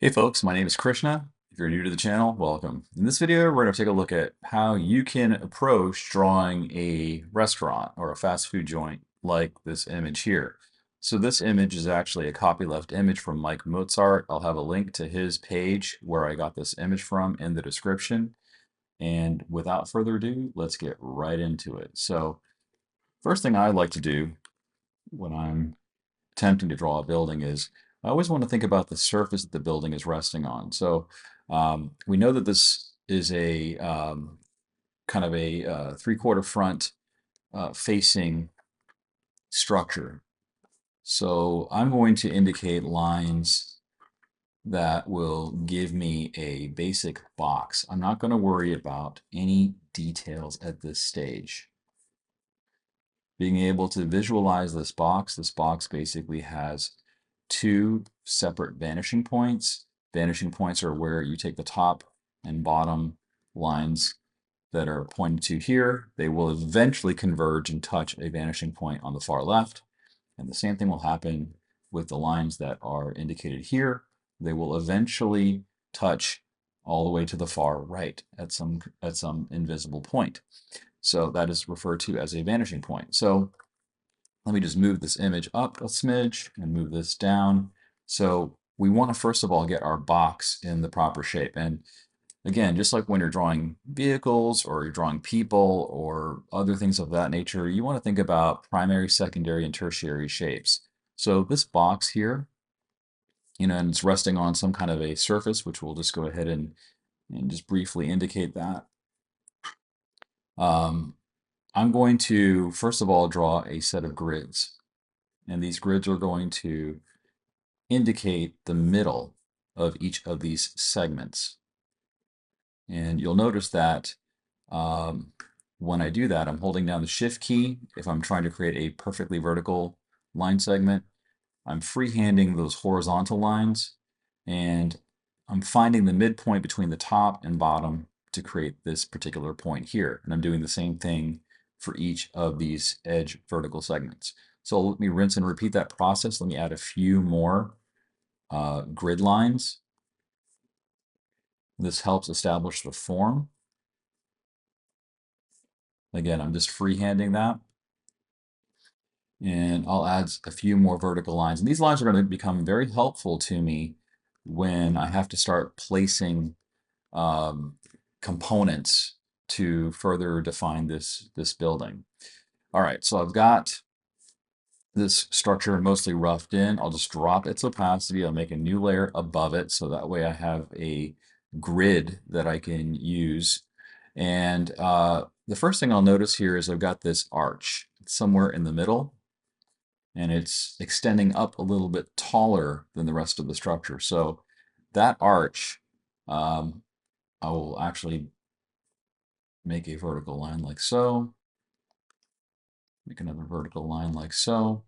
Hey folks, my name is Krishna. If you're new to the channel, welcome. In this video, we're going to take a look at how you can approach drawing a restaurant or a fast food joint like this image here. So this image is actually a copyleft image from Mike Mozart. I'll have a link to his page where I got this image from in the description. And without further ado, let's get right into it. So first thing I like to do when I'm attempting to draw a building is I always want to think about the surface that the building is resting on. So we know that this is a kind of a three-quarter front facing structure. So I'm going to indicate lines that will give me a basic box. I'm not going to worry about any details at this stage. Being able to visualize this box basically has two separate vanishing points. Vanishing points are where you take the top and bottom lines that are pointed to here. They will eventually converge and touch a vanishing point on the far left. And the same thing will happen with the lines that are indicated here. They will eventually touch all the way to the far right at some invisible point. So that is referred to as a vanishing point. So let me just move this image up a smidge and move this down. So we want to first of all get our box in the proper shape. And again, just like when you're drawing vehicles or you're drawing people or other things of that nature, you want to think about primary, secondary, and tertiary shapes. So this box here, and it's resting on some kind of a surface, which we'll just go ahead and just briefly indicate that. I'm going to, first of all, draw a set of grids. And these grids are going to indicate the middle of each of these segments. And you'll notice that when I do that, I'm holding down the Shift key. If I'm trying to create a perfectly vertical line segment, I'm freehanding those horizontal lines, and I'm finding the midpoint between the top and bottom to create this particular point here. And I'm doing the same thing for each of these edge vertical segments. So let me rinse and repeat that process. Let me add a few more grid lines. This helps establish the form. Again, I'm just freehanding that. And I'll add a few more vertical lines. And these lines are going to become very helpful to me when I have to start placing components to further define this building. All right, so I've got this structure mostly roughed in. I'll just drop its opacity. I'll make a new layer above it, so that way I have a grid that I can use. And the first thing I'll notice here is I've got this arch somewhere in the middle, and it's extending up a little bit taller than the rest of the structure. So that arch, I will actually make a vertical line like so. Make another vertical line like so.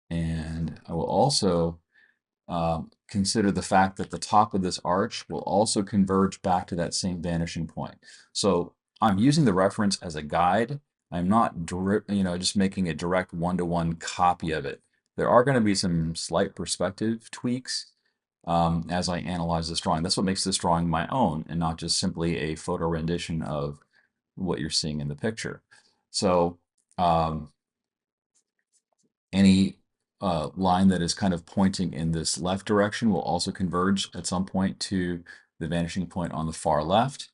And I will also consider the fact that the top of this arch will also converge back to that same vanishing point. So I'm using the reference as a guide. I'm not just making a direct one-to-one copy of it. There are going to be some slight perspective tweaks as I analyze this drawing. That's what makes this drawing my own and not just simply a photo rendition of what you're seeing in the picture. So any line that is kind of pointing in this left direction will also converge at some point to the vanishing point on the far left.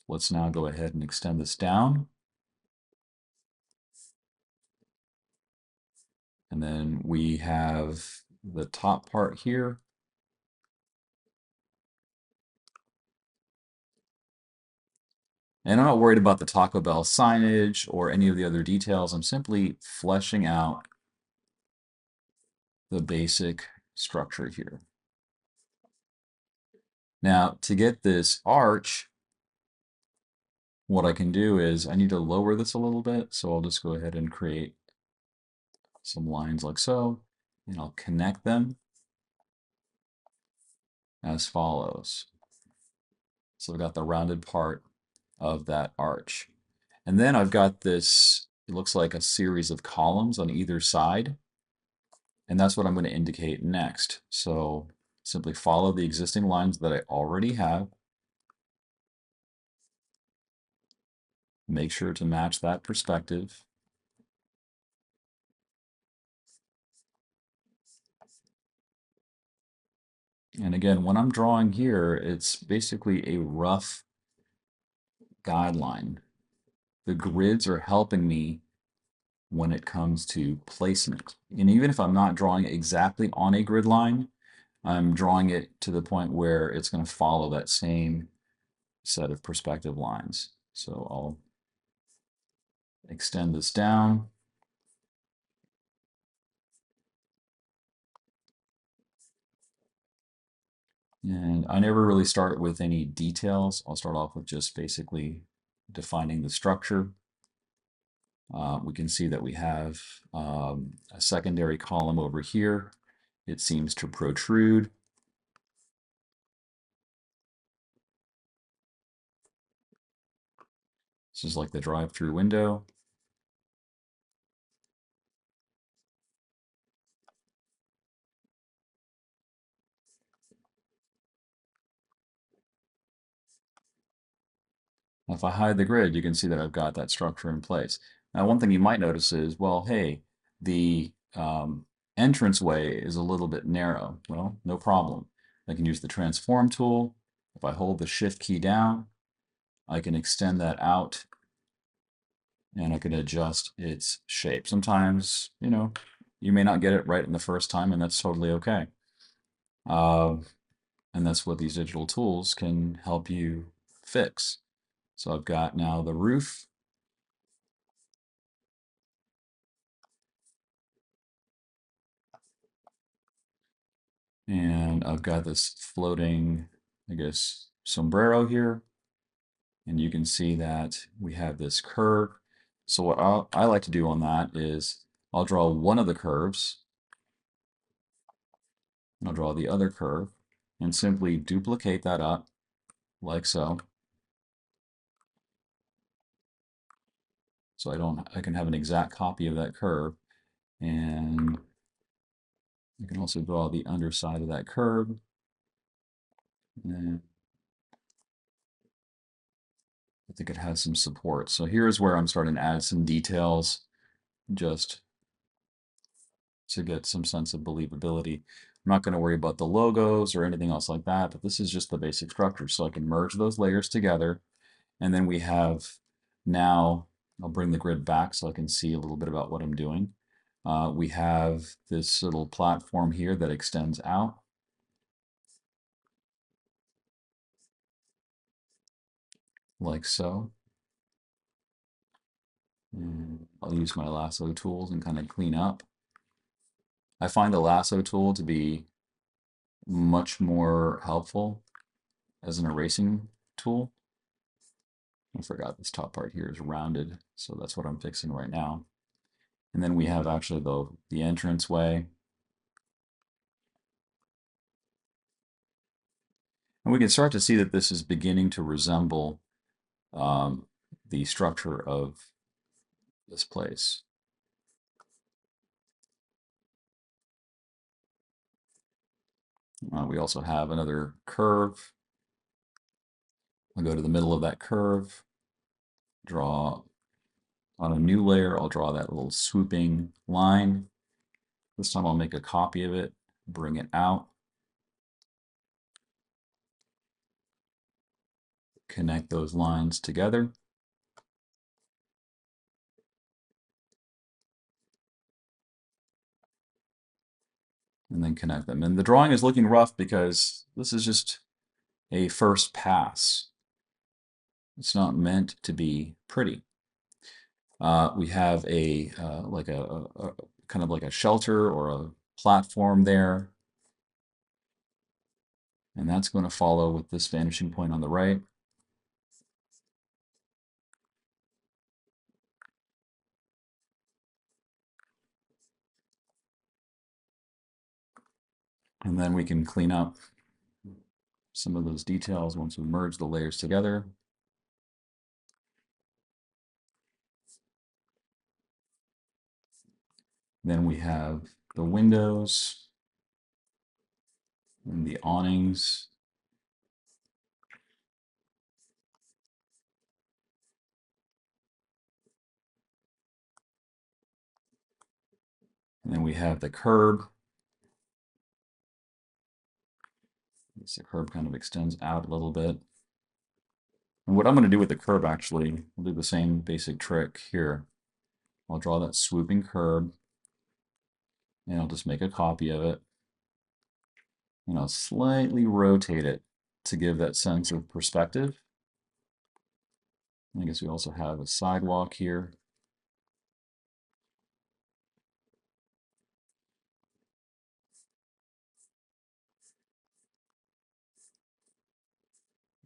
Let's now go ahead and extend this down. And then we have the top part here. And I'm not worried about the Taco Bell signage or any of the other details. I'm simply fleshing out the basic structure here. Now, to get this arch, what I can do is I need to lower this a little bit. So I'll just go ahead and create some lines like so, and I'll connect them as follows. So I've got the rounded part of that arch. And then I've got this, it looks like a series of columns on either side. And that's what I'm going to indicate next. So Simply follow the existing lines that I already have. Make sure to match that perspective. And again, when I'm drawing here, it's basically a rough guideline. The grids are helping me when it comes to placement. And even if I'm not drawing exactly on a grid line, I'm drawing it to the point where it's going to follow that same set of perspective lines. So I'll extend this down. And I never really start with any details. I'll start off with just basically defining the structure. We can see that we have a secondary column over here. It seems to protrude. This is like the drive-through window. If I hide the grid, you can see that I've got that structure in place. Now, one thing you might notice is, well, hey, the entranceway is a little bit narrow. Well, no problem. I can use the transform tool. If I hold the shift key down, I can extend that out and I can adjust its shape. Sometimes, you may not get it right in the first time, and that's totally okay. And that's what these digital tools can help you fix. So I've got now the roof. And I've got this floating, I guess, sombrero here. And you can see that we have this curve. So what I like to do on that is I'll draw one of the curves, and I'll draw the other curve, and simply duplicate that up like so. So I can have an exact copy of that curve. And you can also draw the underside of that curve. And I think it has some support. So here's where I'm starting to add some details just to get some sense of believability. I'm not going to worry about the logos or anything else like that, but this is just the basic structure. So I can merge those layers together. And then we have now, I'll bring the grid back so I can see a little bit about what I'm doing. We have this little platform here that extends out. Like so. And I'll use my lasso tools and kind of clean up. I find the lasso tool to be much more helpful as an erasing tool. I forgot this top part here is rounded, so that's what I'm fixing right now. And then we have actually the entrance way. And we can start to see that this is beginning to resemble the structure of this place. We also have another curve. I'll go to the middle of that curve, draw on a new layer, I'll draw that little swooping line. This time I'll make a copy of it, bring it out, connect those lines together. And then connect them. And the drawing is looking rough because this is just a first pass. It's not meant to be pretty. We have a like a kind of like a shelter or a platform there. And that's going to follow with this vanishing point on the right. And then we can clean up some of those details once we merge the layers together. Then we have the windows. and the awnings. And then we have the curb. The curb kind of extends out a little bit. And what I'm going to do with the curb, actually, I'll do the same basic trick here. I'll draw that swooping curb, and I'll just make a copy of it. And I'll slightly rotate it to give that sense of perspective. I guess we also have a sidewalk here.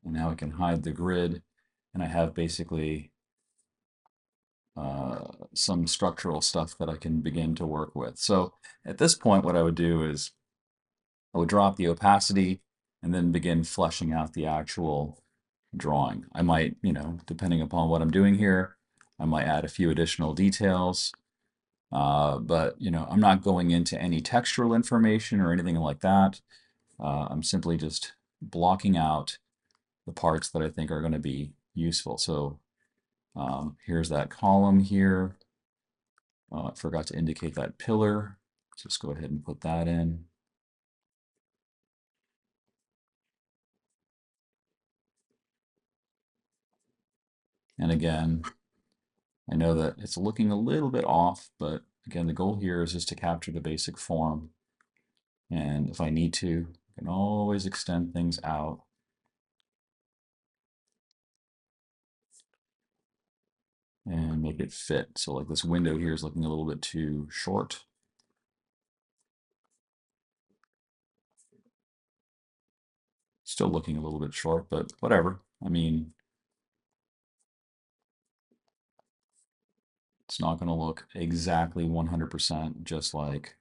And now I can hide the grid, and I have basically some structural stuff that I can begin to work with. So at this point, what I would do is I would drop the opacity and then begin fleshing out the actual drawing. I might, depending upon what I'm doing here, I might add a few additional details. But, I'm not going into any textural information or anything like that. I'm simply just blocking out the parts that I think are going to be useful. So here's that column here. I forgot to indicate that pillar. Just go ahead and put that in. And again, I know that it's looking a little bit off, but again, the goal here is just to capture the basic form. And if I need to, I can always extend things out. And make it fit. So like this window here is looking a little bit too short. Still looking a little bit short, but whatever. I mean, it's not going to look exactly 100% just like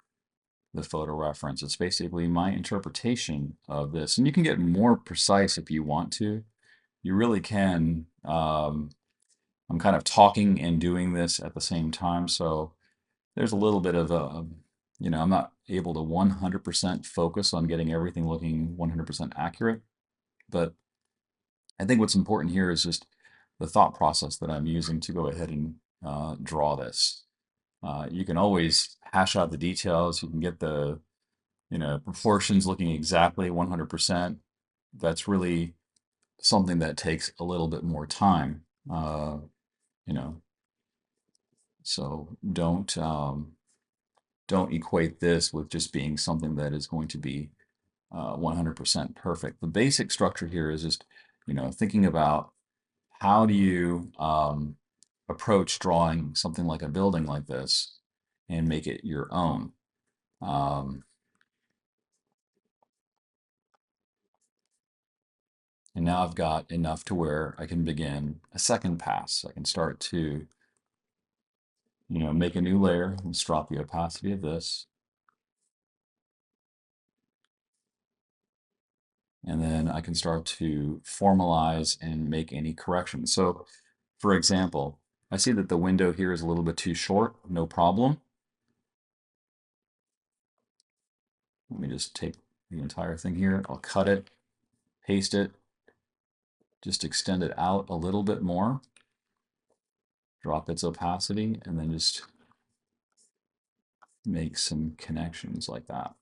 the photo reference. It's basically my interpretation of this. And you can get more precise if you want to. You really can. I'm kind of talking and doing this at the same time. So there's a little bit of a, I'm not able to 100% focus on getting everything looking 100% accurate. But I think what's important here is just the thought process that I'm using to go ahead and draw this. You can always hash out the details. You can get the, proportions looking exactly 100%. That's really something that takes a little bit more time. You know, so don't equate this with just being something that is going to be 100% perfect. The basic structure here is just, thinking about how do you approach drawing something like a building like this and make it your own. And now I've got enough to where I can begin a second pass. I can start to, make a new layer. Let's drop the opacity of this. And then I can start to formalize and make any corrections. So for example, I see that the window here is a little bit too short, no problem. Let me just take the entire thing here. I'll cut it, paste it, just extend it out a little bit more, drop its opacity, and then just make some connections like that.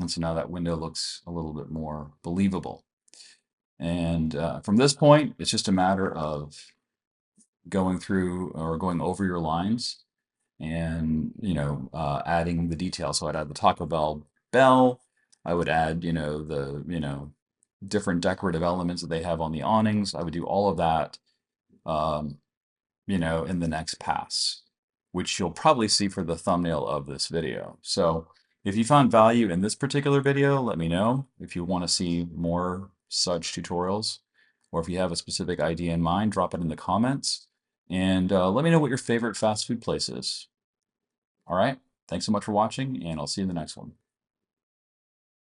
And so now that window looks a little bit more believable. And from this point, it's just a matter of going through or going over your lines and, adding the details. So I'd add the Taco Bell. I would add, the, different decorative elements that they have on the awnings. I would do all of that, um, in the next pass, which you'll probably see for the thumbnail of this video. So if you found value in this particular video, let me know. If you want to see more such tutorials, or if you have a specific idea in mind, drop it in the comments. And let me know what your favorite fast food place is. All right, thanks so much for watching, and I'll see you in the next one.